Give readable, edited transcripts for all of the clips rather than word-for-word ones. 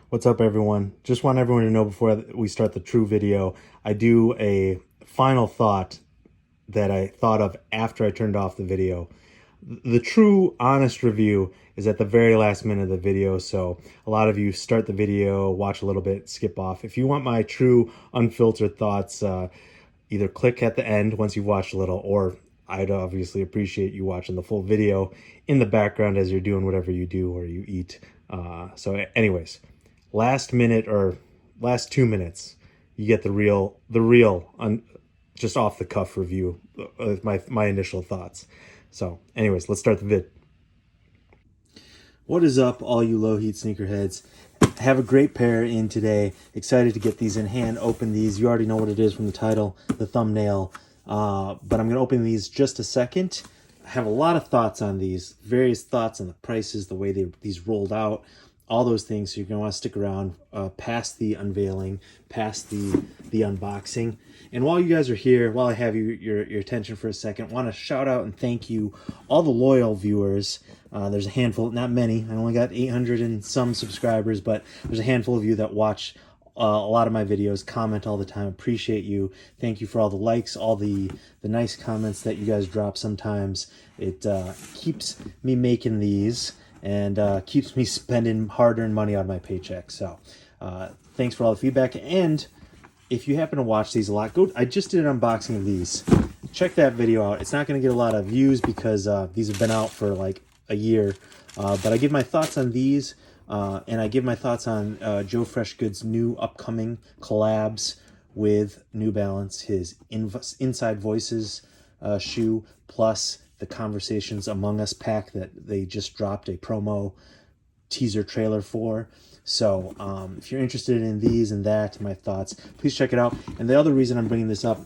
What's up, everyone? Just want everyone to know before we start the true video, I do a final thought that I thought of after I turned off the video. The true, honest review is at the very last minute of the video, so a lot of you start the video, watch a little bit, skip off. If you want my true, unfiltered thoughts, either click at the end once you've watched a little, or I'd obviously appreciate you watching the full video in the background as you're doing whatever you do or you eat. So anyways, last minute or last 2 minutes, you get the real just off the cuff review of my initial thoughts. So anyways, let's start the vid. What is up, all you Lowheat sneakerheads? Have a great pair in today. Excited to get these in hand, open these. You already know what it is from the title, the thumbnail. But I'm going to open these just a second. I have a lot of thoughts on these, various thoughts on the prices, the way these rolled out, all those things. So you're going to want to stick around past the unveiling, past the unboxing. And while you guys are here, while I have your attention for a second, I want to shout out and thank you, all the loyal viewers. There's a handful, not many. I only got 800 and some subscribers, but there's a handful of you that watch a lot of my videos, comment all the time. Appreciate you. Thank you for all the likes, all the nice comments that you guys drop sometimes. It keeps me making these and keeps me spending hard-earned money out of my paycheck. So thanks for all the feedback. And if you happen to watch these a lot, I just did an unboxing of these. Check that video out. It's not going to get a lot of views because these have been out for like a year. But I give my thoughts on these. And I give my thoughts on Joe Freshgood's new upcoming collabs with New Balance, his Inside Voices shoe, plus the Conversations Among Us pack that they just dropped a promo teaser trailer for. So if you're interested in these and that, my thoughts, please check it out. And the other reason I'm bringing this up,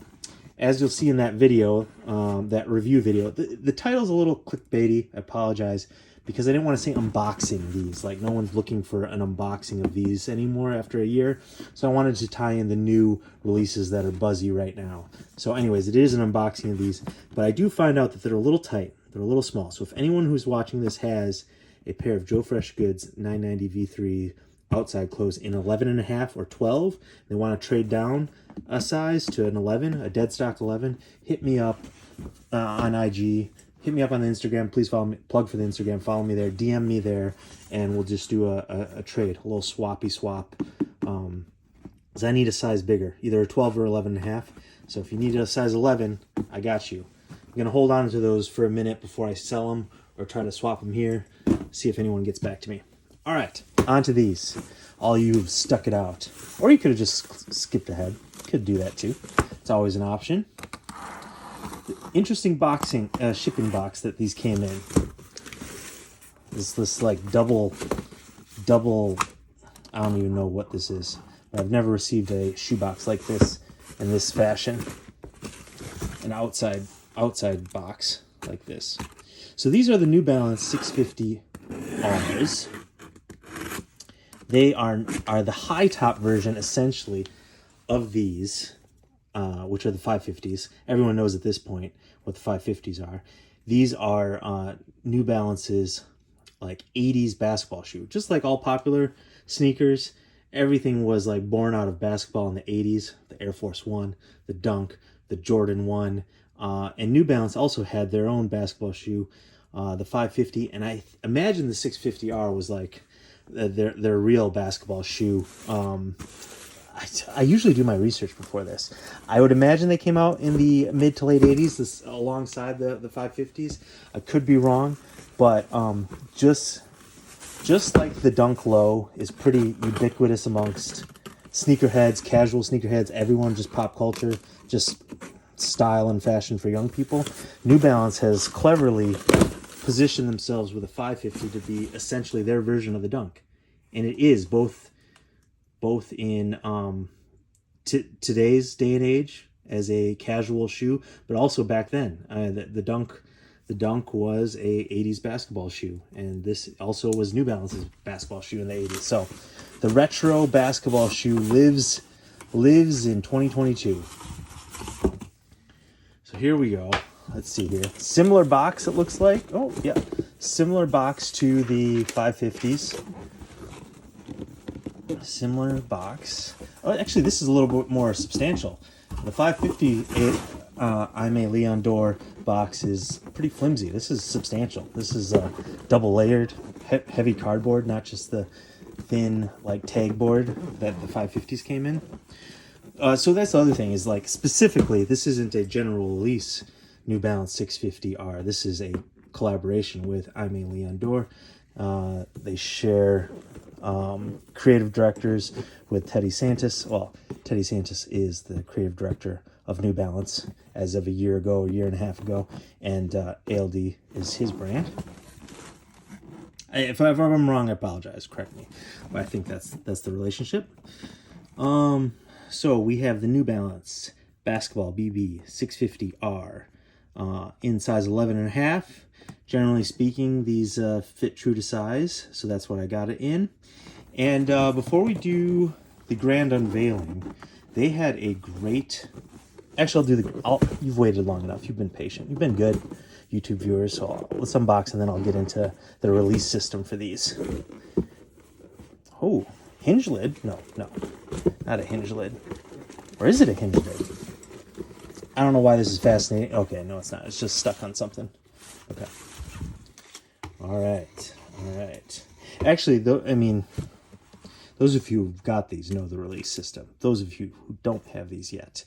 as you'll see in that video, that review video, the title's a little clickbaity. I apologize, because I didn't want to say unboxing these. Like, no one's looking for an unboxing of these anymore after a year. So I wanted to tie in the new releases that are buzzy right now. So anyways, it is an unboxing of these, but I do find out that they're a little tight. They're a little small. So if anyone who's watching this has a pair of Joe Freshgood's 990 V3 outside clothes in 11.5 or 12, they want to trade down a size to an 11, a dead stock 11, hit me up on IG. Hit me up on the Instagram. Please follow me. Plug for the Instagram. Follow me there. DM me there, and we'll just do a trade, a little swappy swap. Because I need a size bigger, either a 12 or 11.5. So if you need a size 11, I got you. I'm gonna hold on to those for a minute before I sell them or try to swap them here. See if anyone gets back to me. All right, on to these. All you who've stuck it out, or you could have just skipped ahead. Could do that too. It's always an option. Interesting shipping box that these came in. This like double, I don't even know what this is. I've never received a shoebox like this in this fashion. An outside box like this. So these are the New Balance 650 Rs. They are the high top version essentially of these. Which are the 550s. Everyone knows at this point what the 550s are. These are New Balance's like 80s basketball shoe. Just like all popular sneakers, everything was like born out of basketball in the 80s. The Air Force One, the Dunk, the Jordan 1. And New Balance also had their own basketball shoe, the 550. And I imagine the 650R was like their real basketball shoe. I usually do my research before this. I would imagine they came out in the mid to late 80s, alongside the 550s. I could be wrong, but just like the Dunk Low is pretty ubiquitous amongst sneakerheads, casual sneakerheads, everyone, just pop culture, just style and fashion for young people. New Balance has cleverly positioned themselves with a 550 to be essentially their version of the Dunk. And it is both in today's day and age as a casual shoe, but also back then. The Dunk was a 80s basketball shoe, and this also was New Balance's basketball shoe in the 80s. So the retro basketball shoe lives in 2022. So here we go. Let's see here. Similar box, it looks like. Oh, yeah. Similar box to the 550s. Similar box. Oh, actually, this is a little bit more substantial. The 550 Aime Leon Dore box is pretty flimsy. This is substantial. This is double layered, heavy cardboard, not just the thin like tag board that the 550s came in. So that's the other thing is like specifically, this isn't a general release New Balance 650R. This is a collaboration with Aime Leon Dore. They share creative directors with Teddy Santis. Well, Teddy Santis is the creative director of New Balance as of a year ago, a year and a half ago, and ALD is his brand. If I'm wrong, I apologize. Correct me. But I think that's the relationship. So we have the New Balance Basketball BB 650R in size 11.5. Generally speaking, these fit true to size, so that's what I got it in. And before we do the grand unveiling, they had a great... Actually, you've waited long enough. You've been patient. You've been good, YouTube viewers. So let's unbox and then I'll get into the release system for these. Oh, hinge lid? No, not a hinge lid. Or is it a hinge lid? I don't know why this is fascinating. Okay, no, it's not. It's just stuck on something. Okay. All right. Actually, those of you who've got these know the release system. Those of you who don't have these yet,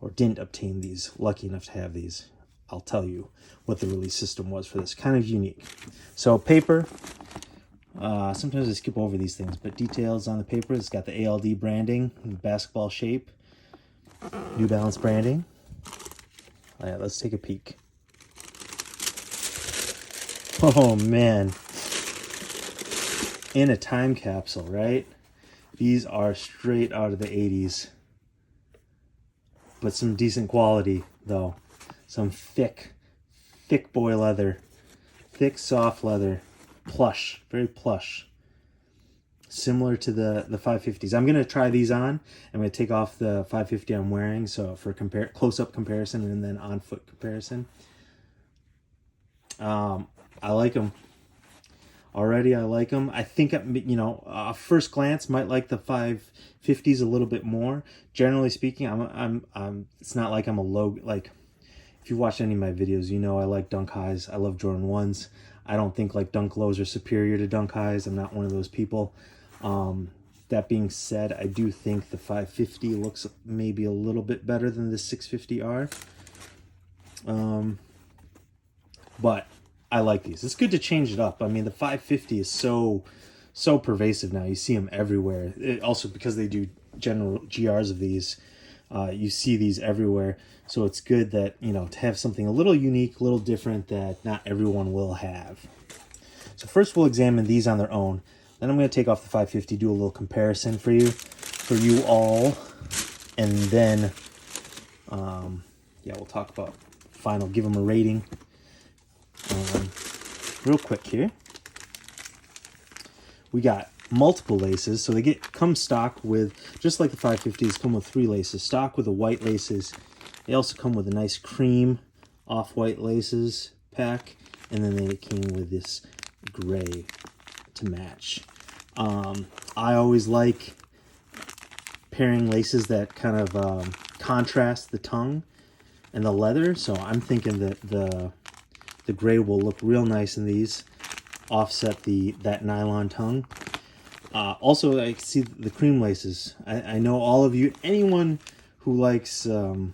or didn't obtain these, lucky enough to have these, I'll tell you what the release system was for this. Kind of unique. So paper, sometimes I skip over these things, but details on the paper. It's got the ALD branding, basketball shape, New Balance branding. All right, let's take a peek. Oh man, in a time capsule, right? These are straight out of the 80s. But some decent quality, though. Some thick boy leather. Thick, soft leather. Plush. Very plush. Similar to the 550s. I'm going to try these on. I'm going to take off the 550 I'm wearing, so for close-up comparison and then on-foot comparison. I like them. Already, I like them. I think, first glance, might like the 550s a little bit more. Generally speaking, it's not like I'm a low, like, if you've watched any of my videos, you know I like Dunk Highs. I love Jordan 1s. I don't think, like, Dunk Lows are superior to Dunk Highs. I'm not one of those people. That being said, I do think the 550 looks maybe a little bit better than the 650R. But I like these. It's good to change it up. I mean, the 550 is so pervasive now. You see them everywhere. Also, because they do general GRs of these, you see these everywhere. So it's good that, to have something a little unique, a little different that not everyone will have. So first we'll examine these on their own. Then I'm going to take off the 550, do a little comparison for you all. And then, we'll talk about final, give them a rating. Real quick here, we got multiple laces, so they come stock with, just like the 550s, come with 3 laces, stock with the white laces. They also come with a nice cream off-white laces pack, and then they came with this gray to match. I always like pairing laces that kind of contrast the tongue and the leather, so I'm thinking that the gray will look real nice in these, offset that nylon tongue. Also, I see the cream laces. I know all of you, anyone who likes a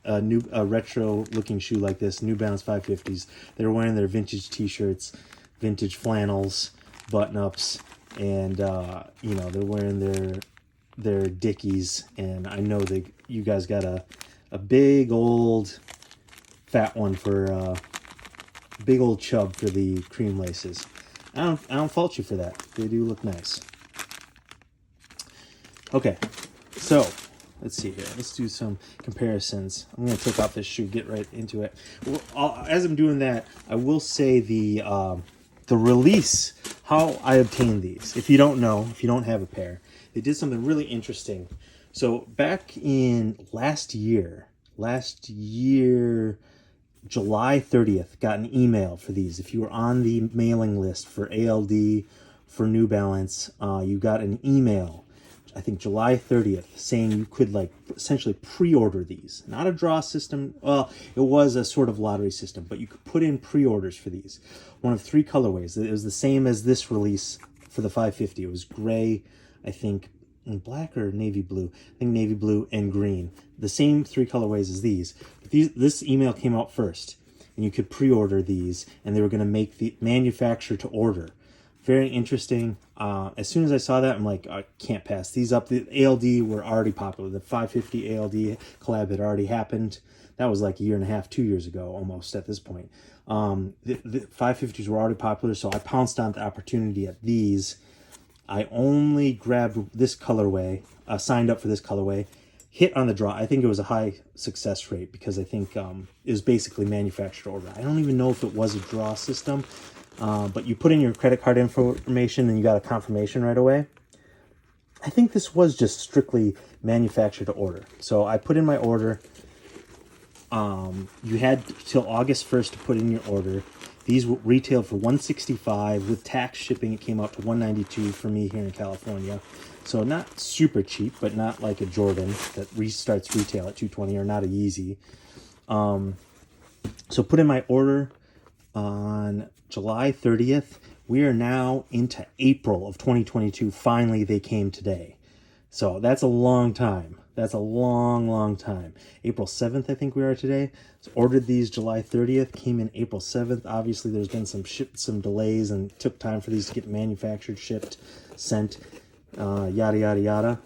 retro looking shoe like this, New Balance 550s, they're wearing their vintage t-shirts, vintage flannels, button-ups, and they're wearing their Dickies, and I know that you guys got a big old fat one for big old chub for the cream laces. I don't fault you for that. They do look nice. Okay, so let's see here. Let's do some comparisons. I'm going to take off this shoe, get right into it. Well, as I'm doing that, I will say the release, how I obtained these. If you don't know, if you don't have a pair, they did something really interesting. So back in last year, July 30th, got an email for these. If you were on the mailing list for ALD, for New Balance. You got an email, I think July 30th, saying you could like essentially pre-order these. Not a draw system. Well, it was a sort of lottery system, but you could put in pre-orders for these. One of 3 colorways. It was the same as this release for the 550. It was gray, I think, and black or navy blue. I think navy blue and green. The same 3 colorways as these. But this email came out first, and you could pre-order these, and they were going to make the manufacture to order. Very interesting. As soon as I saw that, I'm like, I can't pass these up. The ALD were already popular. The 550 ALD collab had already happened. That was like a year and a half, 2 years ago, almost at this point. The 550s were already popular, so I pounced on the opportunity at these. I only grabbed this colorway, signed up for this colorway, hit on the draw. I think it was a high success rate because I think it was basically manufactured order. I don't even know if it was a draw system. But you put in your credit card information and you got a confirmation right away. I think this was just strictly manufactured to order. So I put in my order. You had till August 1st to put in your order. These retailed for $165 with tax shipping. It came out to $192 for me here in California. So not super cheap, but not like a Jordan that restarts retail at $220 or not a Yeezy. So put in my order on July 30th. We are now into April of 2022. Finally, they came today. So that's a long time. That's a long time. April 7th, I think we are today. So ordered these July 30th, came in April 7th. Obviously, there's been some delays and it took time for these to get manufactured, shipped, sent, yada, yada, yada.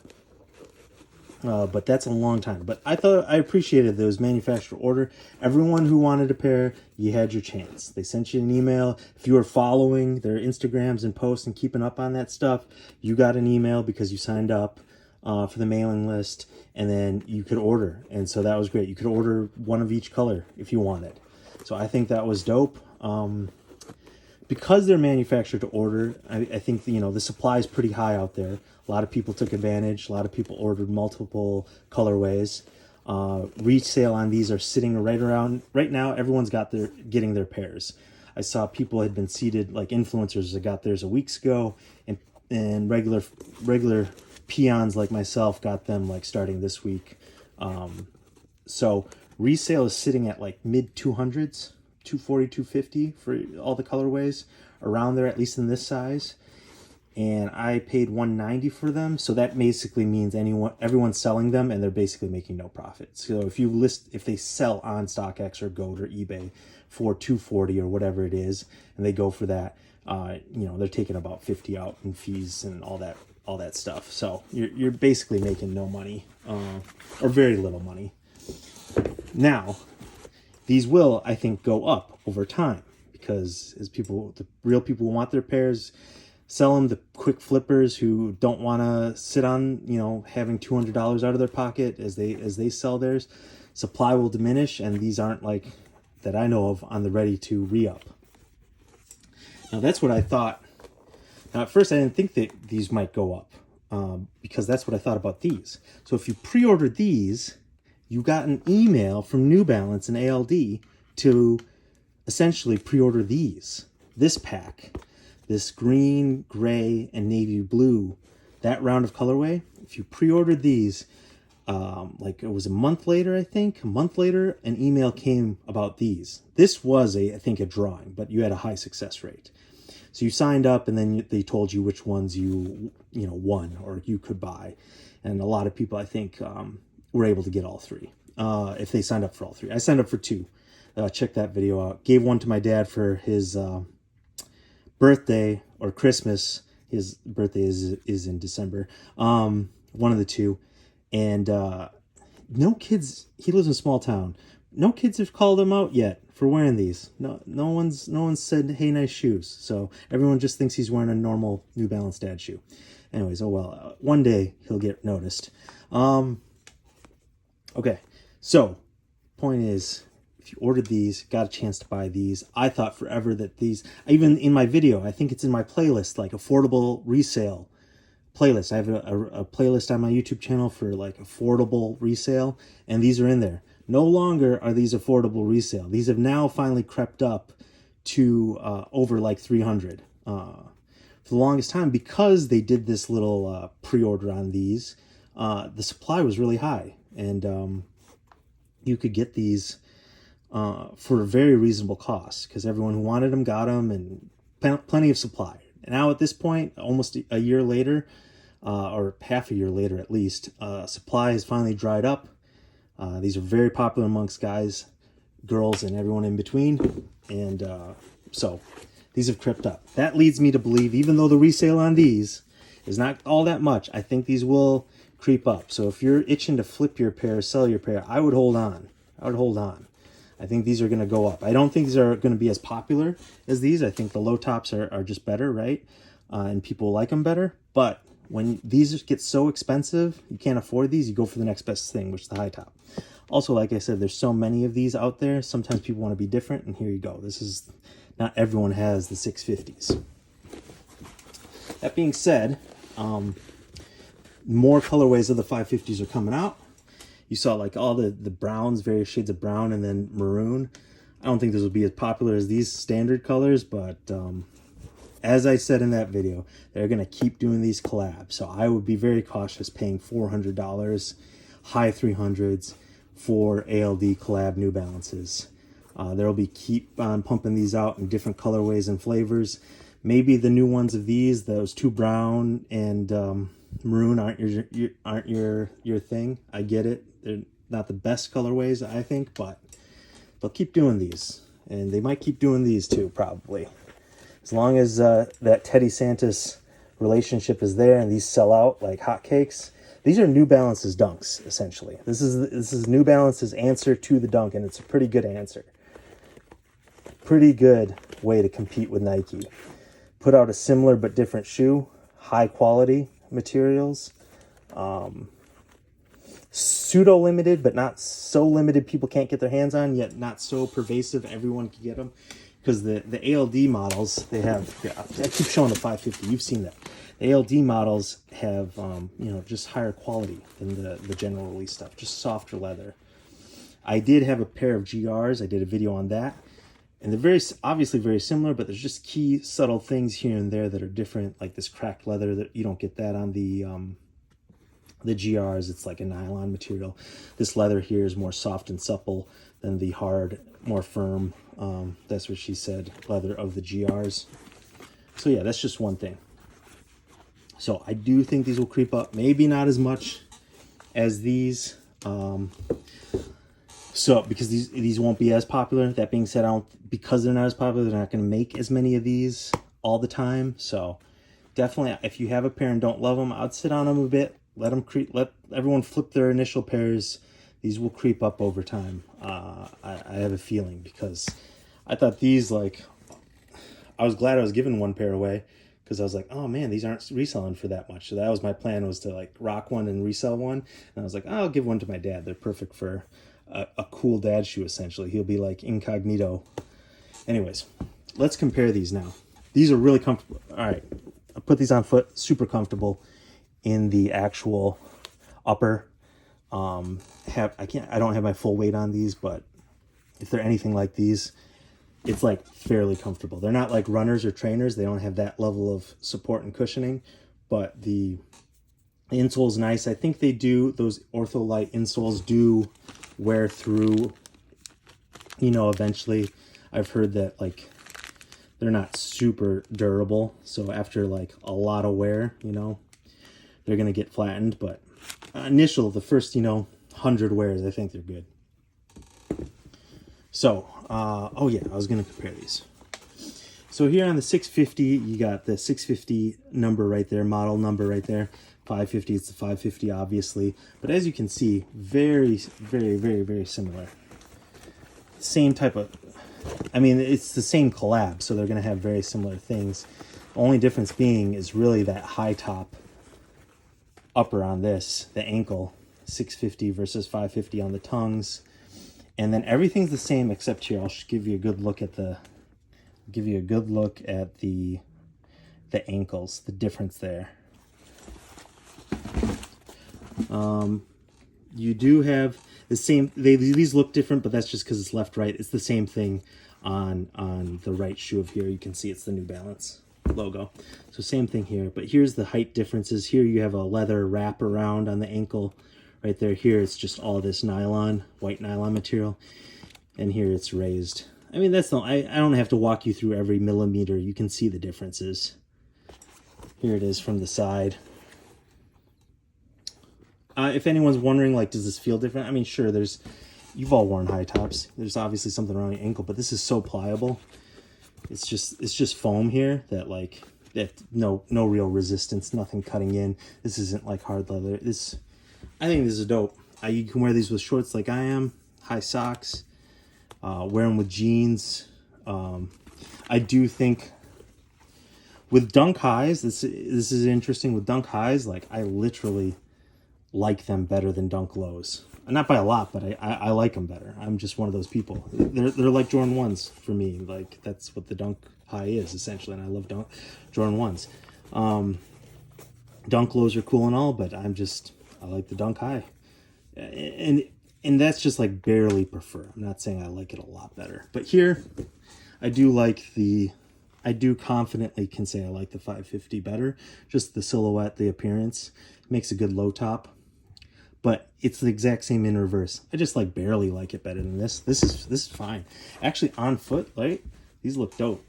But that's a long time. But I appreciated those manufacturer order. Everyone who wanted a pair, you had your chance. They sent you an email. If you were following their Instagrams and posts and keeping up on that stuff, you got an email because you signed up for the mailing list, and then you could order. And so that was great. You could order one of each color if you wanted. So I think that was dope. Because they're manufactured to order, I think, the supply is pretty high out there. A lot of people took advantage. A lot of people ordered multiple colorways. Resale on these are sitting right now. Everyone's getting their pairs. I saw people had been seated, like influencers that got theirs a weeks ago, and regular peons like myself got them like starting this week. So resale is sitting at like mid 200s, 240, 250 for all the colorways around there, at least in this size. And I paid $190 for them, so that basically means everyone's selling them, and they're basically making no profit. So if they sell on StockX or Goat or eBay for $240 or whatever it is, and they go for that, they're taking about $50 out in fees and all that stuff. So you're basically making no money, or very little money. Now, these will, I think, go up over time because the real people who want their pairs sell them. The quick flippers who don't want to sit on, having $200 out of their pocket as they sell theirs, supply will diminish, and these aren't like that I know of on the ready to re-up. Now that's what I thought. Now at first I didn't think that these might go up because that's what I thought about these. So if you pre-ordered these, you got an email from New Balance and ALD to essentially pre-order this pack. This green, gray, and navy blue, that round of colorway, if you pre-ordered these, like it was a month later, an email came about these. This was I think a drawing, but you had a high success rate. So you signed up, and then they told you which ones you won or you could buy. And a lot of people, I think, were able to get all 3 if they signed up for all 3. I signed up for 2. Check that video out. Gave one to my dad for his birthday or Christmas. His birthday is in December. One of the two. And no kids, he lives in a small town. No kids have called him out yet for wearing these. No one's said, hey, nice shoes. So everyone just thinks he's wearing a normal New Balance dad shoe. Anyways, oh well, one day he'll get noticed. Okay, so point is, if you ordered these, got a chance to buy these, I thought forever that these, even in my video, I think it's in my playlist, like affordable resale playlist. I have a playlist on my YouTube channel for like affordable resale, and these are in there. No longer are these affordable resale. These have now finally crept up to over like 300 for the longest time, because they did this little pre-order on these, the supply was really high, and you could get these for a very reasonable cost, because everyone who wanted them got them, and plenty of supply. And now at this point, almost a year later, or half a year later at least, supply has finally dried up. These are very popular amongst guys, girls, and everyone in between. And so these have crept up. That leads me to believe, even though the resale on these is not all that much, I think these will creep up. So if you're itching to flip your pair, sell your pair, I would hold on. I think these are going to go up. I don't think these are going to be as popular as these. I think the low tops are just better, right? And people like them better. But when these get so expensive, you can't afford these, you go for the next best thing, which is the high top. Also, like I said, there's so many of these out there. Sometimes people want to be different, and here you go. This is, not everyone has the 650s. That being said, more colorways of the 550s are coming out. You saw like all the browns, various shades of brown, and then maroon. I don't think this will be as popular as these standard colors, but as I said in that video, they're going to keep doing these collabs. So I would be very cautious paying $400, high 300s for ALD collab New Balances. There will be keep on pumping these out in different colorways and flavors. Maybe the new ones of these, those two brown and maroon aren't your thing. I get it. They're not the best colorways, I think, but they'll keep doing these, and they might keep doing these too, probably, as long as that Teddy Santis relationship is there and these sell out like hotcakes. These are New Balance's dunks, essentially. This is New Balance's answer to the dunk, and it's a pretty good answer. Pretty good way to compete with Nike. Put out a similar but different shoe, high quality materials, pseudo limited but not so limited people can't get their hands on, yet not so pervasive everyone can get them, because the ALD models, they have, I keep showing the 550, you've seen that. The ALD models have just higher quality than the general release stuff, just softer leather. I did have a pair of GRs, I did a video on that, and they're obviously very similar, but there's just key subtle things here and there that are different, like this cracked leather that you don't get that on the GRs. It's like a nylon material. This leather here is more soft and supple than the hard, more firm, that's what she said, leather of the GRs. So yeah, that's just one thing. So I do think these will creep up, maybe not as much as these. So because these won't be as popular. That being said, because they're not as popular, they're not going to make as many of these all the time. So definitely, if you have a pair and don't love them, I'd sit on them a bit. Let everyone flip their initial pairs. These will creep up over time. I have a feeling, because I thought these, like, I was glad I was giving one pair away, because I was like, oh man, these aren't reselling for that much. So that was my plan, was to like rock one and resell one. And I was like, oh, I'll give one to my dad. They're perfect for a cool dad shoe, essentially. He'll be like incognito. Anyways, let's compare these now. These are really comfortable. All right, I put these on foot, super comfortable in the actual upper. I don't have my full weight on these, but if they're anything like these, it's like fairly comfortable. They're not like runners or trainers. They don't have that level of support and cushioning, but the insole is nice. I think they do, those Ortholite insoles do wear through, eventually. I've heard that like they're not super durable, so after like a lot of wear, they're gonna get flattened. But the first 100 wears, I think they're good. So oh yeah, I was gonna compare these. So here on the 650, you got the 650 number right there, model number right there. 550, it's the 550, obviously. But as you can see, very, very, very, very similar. Same type of, it's the same collab, so they're going to have very similar things. The only difference being is really that high top upper on this, the ankle, 650 versus 550 on the tongues. And then everything's the same except here. I'll just give you a good look at the ankles, the difference there. You do have the same, these look different, but that's just because it's left right. It's the same thing on the right shoe of here. You can see it's the New Balance. logo. So same thing here, but here's the height differences. Here you have a leather wrap around on the ankle right there. Here it's just all this nylon, white nylon material, and here it's raised. I mean, that's I don't have to walk you through every millimeter. You can see the differences. Here it is from the side. If anyone's wondering, like, does this feel different? I mean, sure, you've all worn high tops. There's obviously something around your ankle, but this is so pliable. It's just foam here that no real resistance, nothing cutting in. This isn't like hard leather. I think this is dope. You can wear these with shorts like I am, high socks, wear them with jeans. I do think with dunk highs, this is interesting. With dunk highs, like, I literally like them better than dunk lows. Not by a lot, but I like them better. I'm just one of those people. They're like Jordan 1s for me. Like, that's what the dunk high is, essentially, and I love Jordan 1s. Dunk lows are cool and all, but I like the dunk high. And that's just like barely prefer. I'm not saying I like it a lot better. But here, I do confidently can say I like the 550 better. Just the silhouette, the appearance, makes a good low top. But it's the exact same in reverse. I just barely like it better than this. This is fine. Actually, on foot, right? These look dope.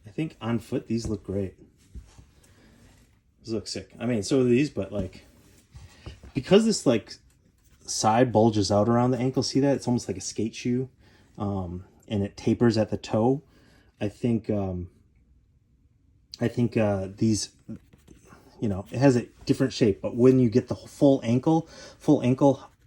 I think on foot these look great. These look sick. I mean, so do these, but because this side bulges out around the ankle, see that? It's almost like a skate shoe. And it tapers at the toe. I think these, it has a different shape, but when you get the full ankle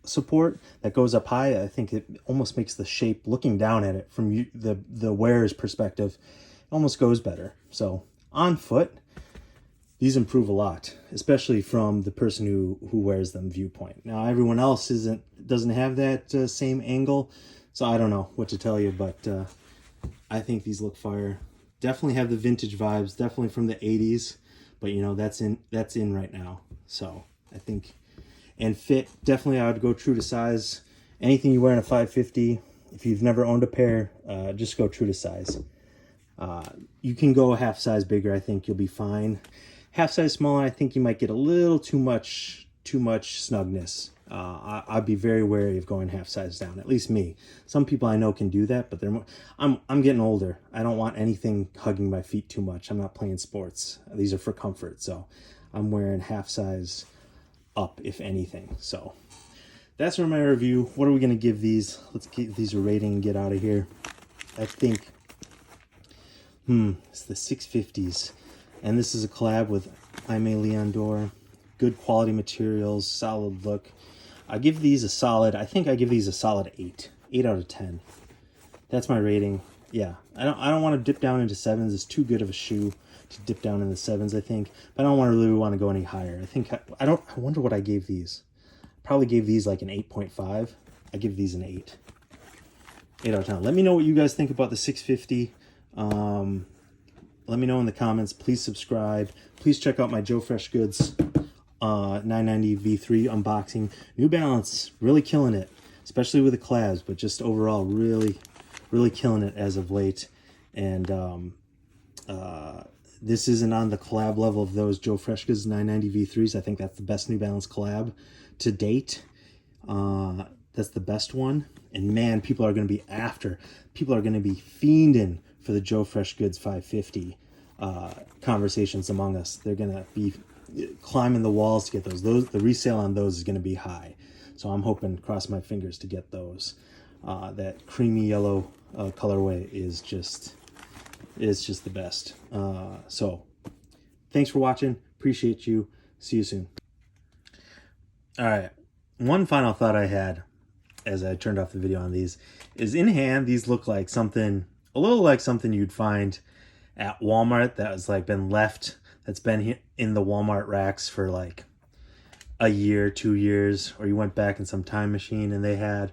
support that goes up high, I think it almost makes the shape, looking down at it from the wearer's perspective, it almost goes better. So on foot, these improve a lot, especially from the person who wears them viewpoint. Now, everyone else doesn't have that same angle, so I don't know what to tell you, but I think these look fire. Definitely have the vintage vibes, definitely from the 80s. But that's in right now. So I think, and fit, definitely I would go true to size. Anything you wear in a 550, if you've never owned a pair, just go true to size. You can go a half size bigger. I think you'll be fine. Half size smaller, I think you might get a little too much snugness. I'd be very wary of going half size down. At least me. Some people I know can do that, but I'm getting older. I don't want anything hugging my feet too much. I'm not playing sports. These are for comfort, so I'm wearing half size up, if anything. So that's for my review. What are we gonna give these? Let's give these a rating and get out of here. I think it's the 650s, and this is a collab with Aime Leon Dore. Good quality materials, solid look. I give these a solid, I think I give these a solid 8 out of 10. That's my rating. Yeah, I don't want to dip down into 7s. It's too good of a shoe to dip down in the 7s, I think. But I don't really want to go any higher. I wonder what I gave these. Probably gave these an 8.5. I give these an 8. 8 out of 10. Let me know what you guys think about the 650. Let me know in the comments. Please subscribe. Please check out my Joe Fresh Goods 990 V3 unboxing. New Balance, really killing it, especially with the collabs, but just overall really killing it as of late. And this isn't on the collab level of those Joe Fresh Goods 990 V3s. I think that's the best New Balance collab to date. That's the best one. And man, people are going to be fiending for the Joe Fresh Goods 550 conversations among us. They're going to be climbing the walls to get those. The resale on those is going to be high. So I'm hoping, cross my fingers, to get those. That creamy yellow colorway is just the best. So thanks for watching. Appreciate you. See you soon. All right. One final thought I had as I turned off the video on these is, in hand, these look like something, a little like something you'd find at Walmart that was been left, that's been in the Walmart racks for a year, 2 years, or you went back in some time machine and they had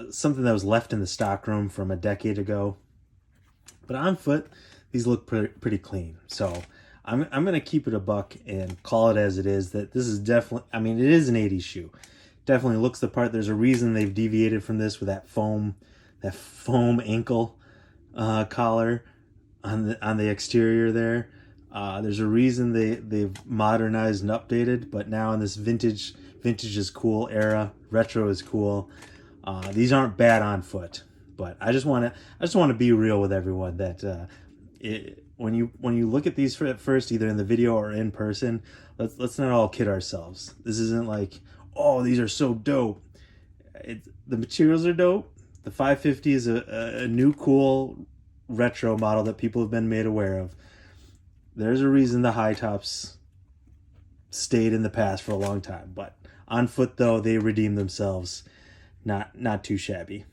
something that was left in the stockroom from a decade ago. But on foot, these look pretty clean. So I'm going to keep it a buck and call it as it is, that this is definitely, I mean, it is an 80s shoe. Definitely looks the part. There's a reason they've deviated from this with that foam ankle collar. on the exterior there. There's a reason they've modernized and updated, but now in this vintage is cool era, retro is cool. These aren't bad on foot, but I just want to be real with everyone that when you look at these at first, either in the video or in person, let's not all kid ourselves. This isn't like, oh, these are so dope. The materials are dope. The 550 is a new cool retro model that people have been made aware of. There's a reason the high tops stayed in the past for a long time, but on foot though, they redeemed themselves. Not too shabby.